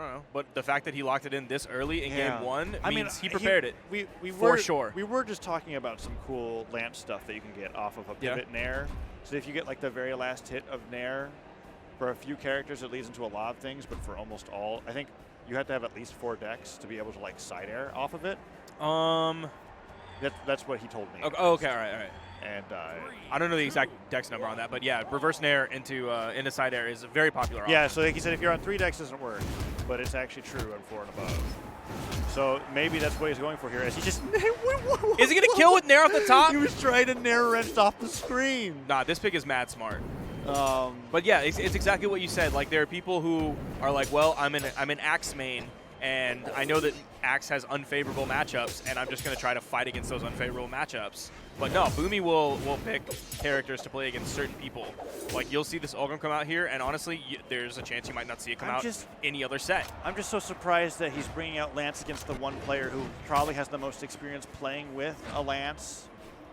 don't know. But the fact that he locked it in this early in game one means he mean, prepared it for sure. We were just talking about some cool Lance stuff that you can get off of a pivot Nair. So if you get like the very last hit of Nair, for a few characters it leads into a lot of things, but for almost all, I think you have to have at least 4 decks to be able to like side air off of it. That's what he told me. Okay, all right. And I don't know the exact dex number on that, but yeah, reverse nair into side air is a very popular option. Yeah, so like he said, if you're on 3 decks, it doesn't work, but it's actually true on 4 and above. So maybe that's what he's going for here. Is he just is he gonna kill with nair off the top? He was trying to nair wrench off the screen. Nah, this pick is mad smart. But yeah, it's exactly what you said. Like there are people who are like, well, I'm an Axe main, and I know that Axe has unfavorable matchups, and I'm just going to try to fight against those unfavorable matchups. But no, Boomy will pick characters to play against certain people. Like you'll see this Ulgrim come out here, and honestly, there's a chance you might not see it come out any other set. I'm just so surprised that he's bringing out Lance against the one player who probably has the most experience playing with a Lance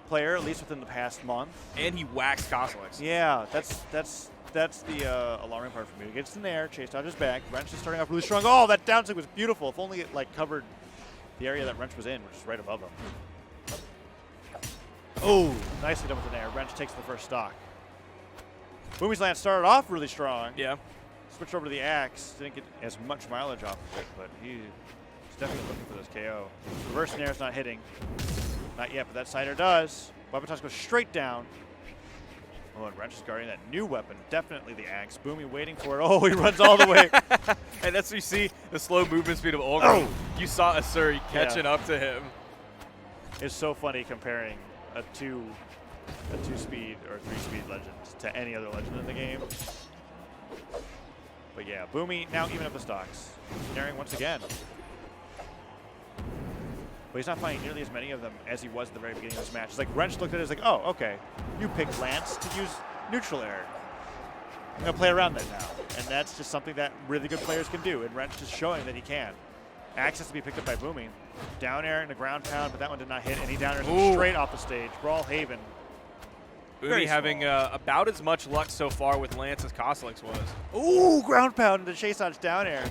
player, at least within the past month. And he waxed Kozilek's. Yeah, that's the alarming part for me. He gets in there, chased out his back. Wrench is starting off really strong. Oh, that downswing was beautiful. If only it like covered the area that Wrench was in, which is right above him. Oh, nicely done with the nair. Wrench takes the first stock. Boomie's Lance started off really strong. Yeah. Switched over to the Axe. Didn't get as much mileage off of it, but he's definitely looking for this KO. Reverse nair's not hitting. Not yet, but that sider does. Weapon toss goes straight down. Oh, and Wrench is guarding that new weapon. Definitely the Axe. Boomie waiting for it. Oh, he runs all the way. And that's what you see, the slow movement speed of Ulgrim. Oh. You saw Asuri catching up to him. It's so funny comparing a 2-speed or 3-speed legend to any other legend in the game. But yeah, Boomie now even up the stocks. Daring once again. But he's not finding nearly as many of them as he was at the very beginning of this match. It's like Wrench looked at it as like, oh, okay, you picked Lance to use neutral air. I'm going to play around that now. And that's just something that really good players can do. And Wrench is showing that he can. Axe has to be picked up by Boomie. Down air and a ground pound, but that one did not hit. And he down airs straight off the stage. Brawlhalla. Boomie having about as much luck so far with Lance as Kozilek's was. Ooh, ground pound and the chase dodge down air.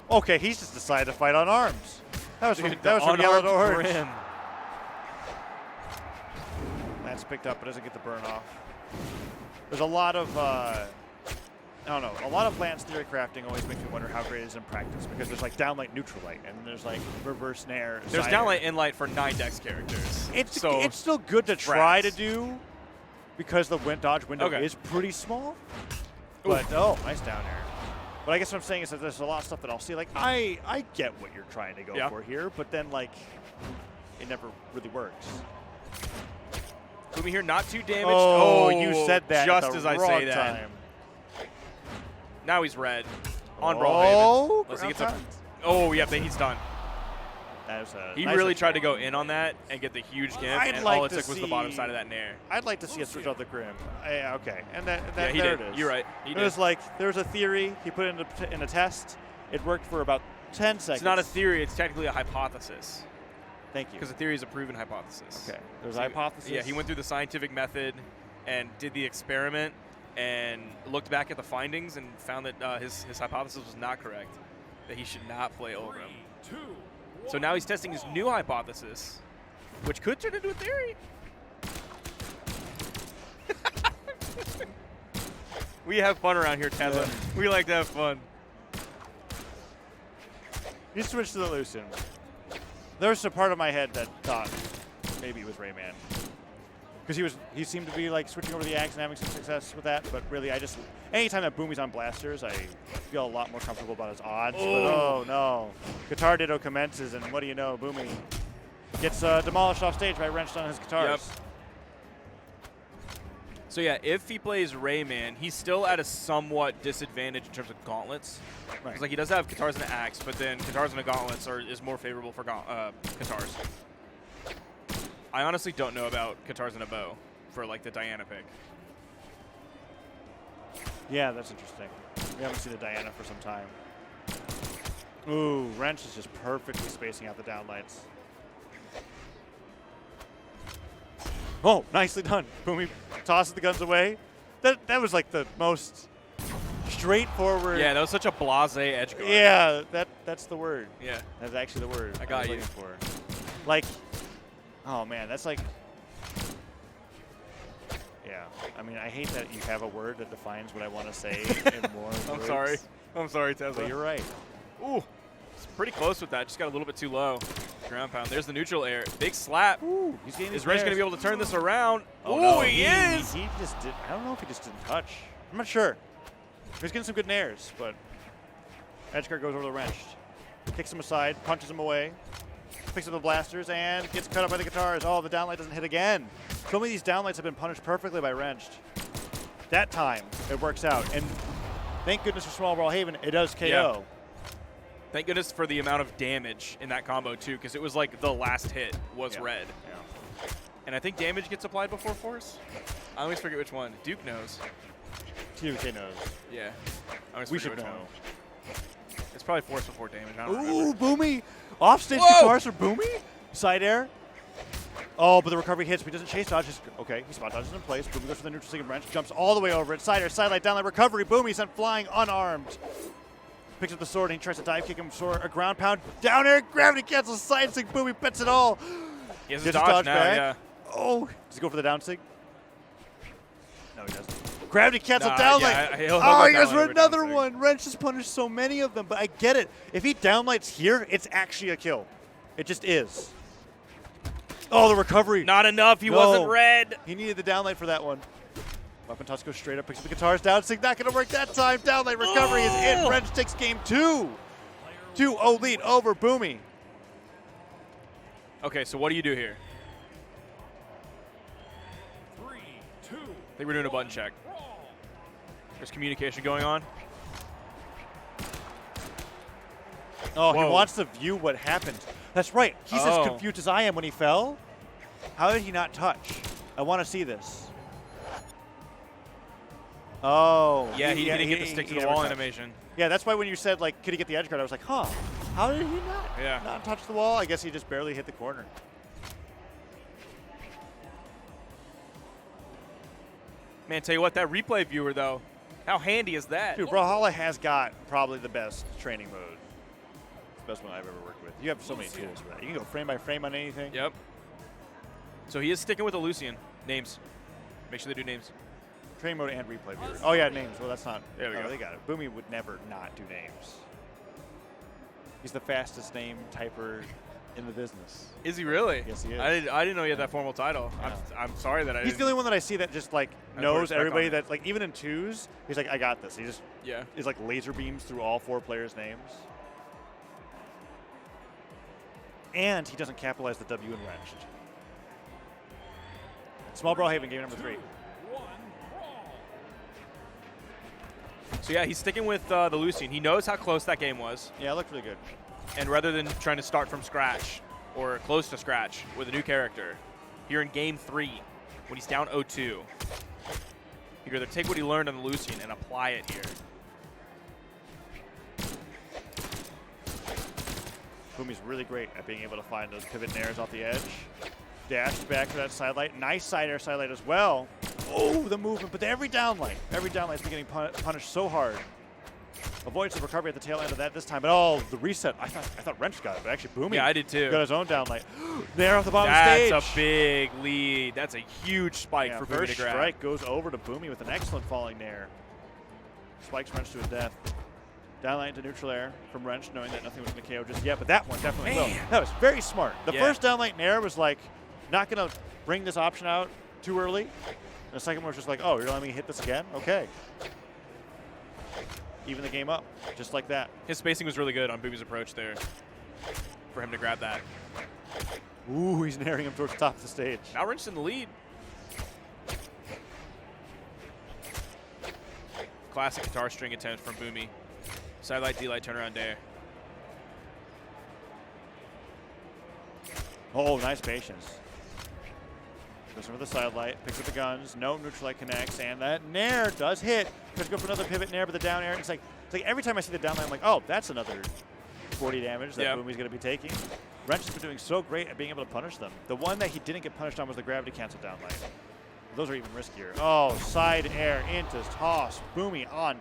Okay, he's just decided to fight on arms. That was from yellow to orange. Lance picked up but doesn't get the burn off. There's a lot of, I don't know, a lot of Lance theory crafting always makes me wonder how great it is in practice, because there's like downlight, neutral light, and there's like reverse nair. There's downlight and light for 9 dex characters. It's still good to try to do, because the dodge window is pretty small. But nice down air. But I guess what I'm saying is that there's a lot of stuff that I'll see. Like, I get what you're trying to go for here, but then, like, it never really works. Boomie here, not too damaged. Oh, you said that just as I say that. Time. Now he's red on Brawlhalla. Let's get some. Oh, yeah, he's done. He nice really tried to go in on that and get the huge gimp, and all it took was the bottom side of that nair. I'd like to see a switch off the Grim. Okay, and there it is. You're right. It was like, there's a theory, he put it in a test, it worked for about 10 seconds. It's not a theory, it's technically a hypothesis. Thank you. Because a theory is a proven hypothesis. Okay, there's a hypothesis. Yeah, he went through the scientific method and did the experiment and looked back at the findings and found that his hypothesis was not correct, that he should not play Ulgrim. So now he's testing his new hypothesis, which could turn into a theory. We have fun around here, Tesla. Yeah. We like to have fun. You switched to the Lucian. There was a part of my head that thought maybe it was Rayman. Because he seemed to be like switching over the Axe and having some success with that, but really anytime that Boomie's on blasters, I feel a lot more comfortable about his odds. But oh no. Guitar Ditto commences, and what do you know, Boomie gets demolished off stage by wrenched on his guitars. Yep. So yeah, if he plays Rayman, he's still at a somewhat disadvantage in terms of gauntlets. Because like he does have guitars and an axe, but then guitars and the gauntlets is more favorable for guitars. I honestly don't know about guitars and a bow for like the Diana pick. Yeah, that's interesting. We haven't seen the Diana for some time. Ooh, Wrench is just perfectly spacing out the downlights. Oh, nicely done. Boomie tosses the guns away. That was like the most straightforward. Yeah, that was such a blasé edge guard. Yeah, that's the word. Yeah. That's actually the word I got was you. looking for. Like, oh man, that's like, yeah. I mean, I hate that you have a word that defines what I want to say in more I'm words. sorry. I'm sorry, Tesla. But you're right. Ooh, it's pretty close with that. Just got a little bit too low. Ground pound. There's the neutral air. Big slap. Ooh, he's getting Is his Wrench going to be pairs. able to turn this around? Oh, Ooh, no, he is. He just did. I don't know if he just didn't touch. I'm not sure. He's getting some good nairs, but edgeguard goes over the wrench. Kicks him aside, punches him away, picks up the blasters, and gets cut up by the guitars. Oh, the downlight doesn't hit again. So many of these downlights have been punished perfectly by Wrenched. That time, it works out. And thank goodness for Small Brawlhaven, it does KO. Yeah. Thank goodness for the amount of damage in that combo, too, because it was like the last hit was red. Yeah. And I think damage gets applied before force. I always forget which one. Duke knows. TUK knows. Yeah. I always We forget should which know. one. It's probably force before damage. I don't Ooh, remember. Boomy. Offstage Whoa! guitars for Boomy. Side air. Oh, but the recovery hits, but he doesn't chase dodge. Okay, he spot dodges in place. Boomy goes for the neutral single wrench, jumps all the way over it. Side air, sidelight, downlight, recovery. Boomy sent flying unarmed. Picks up the sword and he tries to dive kick him. Sword, a ground pound. Down air, gravity cancels, side sig. Boomy bets it all. He has Does a he dodge now, back? yeah. Oh, does he go for the down sig? No, he doesn't. Gravity cancel Nah, downlight. yeah, he'll Oh, go he goes downlight for over another downsig. one. Wrench has punished so many of them, but I get it. If he downlights here, it's actually a kill. It just is. Oh, the recovery. Not enough. He No. wasn't red. He needed the downlight for that one. Weapon toss goes straight up, picks up the guitars, down sig, not gonna work that time. Downlight recovery is it. Wrench takes game 2. 2-0 lead over Boomy. Okay, so what do you do here? 3, 2, I think we're doing a button check. There's communication going on. Oh, Whoa. he wants to view what happened. That's right. He's as Oh. confused as I am when he fell. How did he not touch? I want to see this. Oh. Yeah, he didn't get the stick to the never wall touched. animation. Yeah, that's why when you said, like, could he get the edge guard, I was like, huh, how did he Yeah. not touch the wall? I guess he just barely hit the corner. Man, tell you what, that replay viewer, though, how handy is that? Dude, Brawlhalla has got probably the best training mode. The best one I've ever worked with. You have so many tools for that. You can go frame by frame on anything. Yep. So he is sticking with the Lucian. Names. Make sure they do names. Training mode and replay viewer. Oh, yeah, names. Well, that's not. There we oh, go. They got it. Boomy would never not do names. He's the fastest name typer in the business. Is he really? Yes, he is. I didn't know he had that formal title. Yeah. I'm sorry that I He's the didn't. only one that I see that just, like, I put knows respect everybody on it. that, like, even in twos, he's like, I got this. He just Yeah. is like laser beams through all 4 players' names. And he doesn't capitalize the W in Wrenched. Small Brawlhaven, game number 3. 1, brawl. So yeah, he's sticking with the Lucian. He knows how close that game was, Yeah, it looked really good. and rather than trying to start from scratch or close to scratch with a new character, here in game 3, when he's down 0-2, he'd rather take what he learned on the Lucian and apply it here. Boomy's really great at being able to find those pivot nairs off the edge. Dashed back to that sidelight. Nice side air sidelight as well. Oh, the movement, but every downlight's been getting punished so hard. Avoids the recovery at the tail end of that this time, but oh, the reset. I thought Wrench got it, but actually Boomy Yeah, I did too. got his own downlight. There off the bottom stage. That's a big lead. That's a huge spike Yeah, for Boomy first to grab. strike goes over to Boomy with an excellent falling nair. Spikes Wrench to his death. Downlight into neutral air from Wrench, knowing that nothing was going to KO just yet, but that one definitely will. Man. That was very smart. The Yeah. first downlight nair was like, not going to bring this option out too early. And the second one was just like, oh, you're letting me hit this again? Okay. Even the game up, just like that. His spacing was really good on Boomy's approach there for him to grab that. Ooh, he's nairing him towards the top of the stage. Now Wrench's in the lead. Classic guitar string attempt from Boomy. Sidelight, D-light, turnaround dare. Oh, nice patience. Goes over the sidelight, picks up the guns, no neutral light connects, and that nair does hit. Tries to go for another pivot nair, but the down air, it's like every time I see the down air, I'm like, oh, that's another 40 damage that Yeah. Boomy's going to be taking. Wrench has been doing so great at being able to punish them. The one that he didn't get punished on was the gravity cancel downlight. Those are even riskier. Oh, side air into toss. Boomy on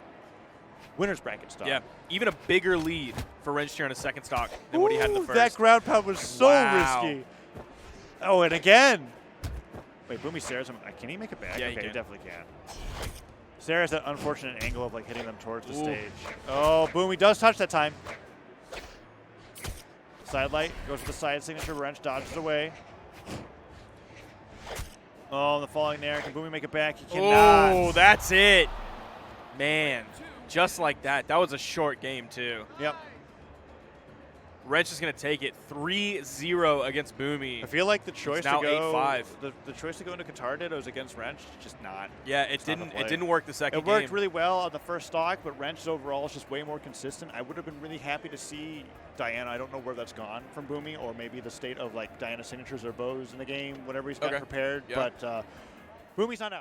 winner's bracket stock. Yeah, even a bigger lead for Wrench here on a second stock than what he had in the Ooh, first. that ground pound was so Wow. risky. Oh, and again. Wait, Boomy stares him. Can he make it back? Yeah, okay, he can. definitely can. Sarah has that unfortunate angle of like hitting them towards the Ooh. stage. Oh, Boomy does touch that time. Side light goes to the side signature. Wrench dodges away. Oh, the falling there. Can Boomy make it back? He cannot. Oh, that's it. Man, just like that. That was a short game, too. Yep. Wrench is going to take it 3-0 against Boomy. I feel like the choice now to go 8-5. the choice to go into Qatar did was against Wrench, just not. Yeah, It's not the play. it didn't work the second It worked game. really well on the first stock, but Wrench overall is just way more consistent. I would have been really happy to see Diana. I don't know where that's gone from Boomy, or maybe the state of like Diana signatures or bows in the game, whatever he's got Okay. prepared. Yeah. But Boomy's not out.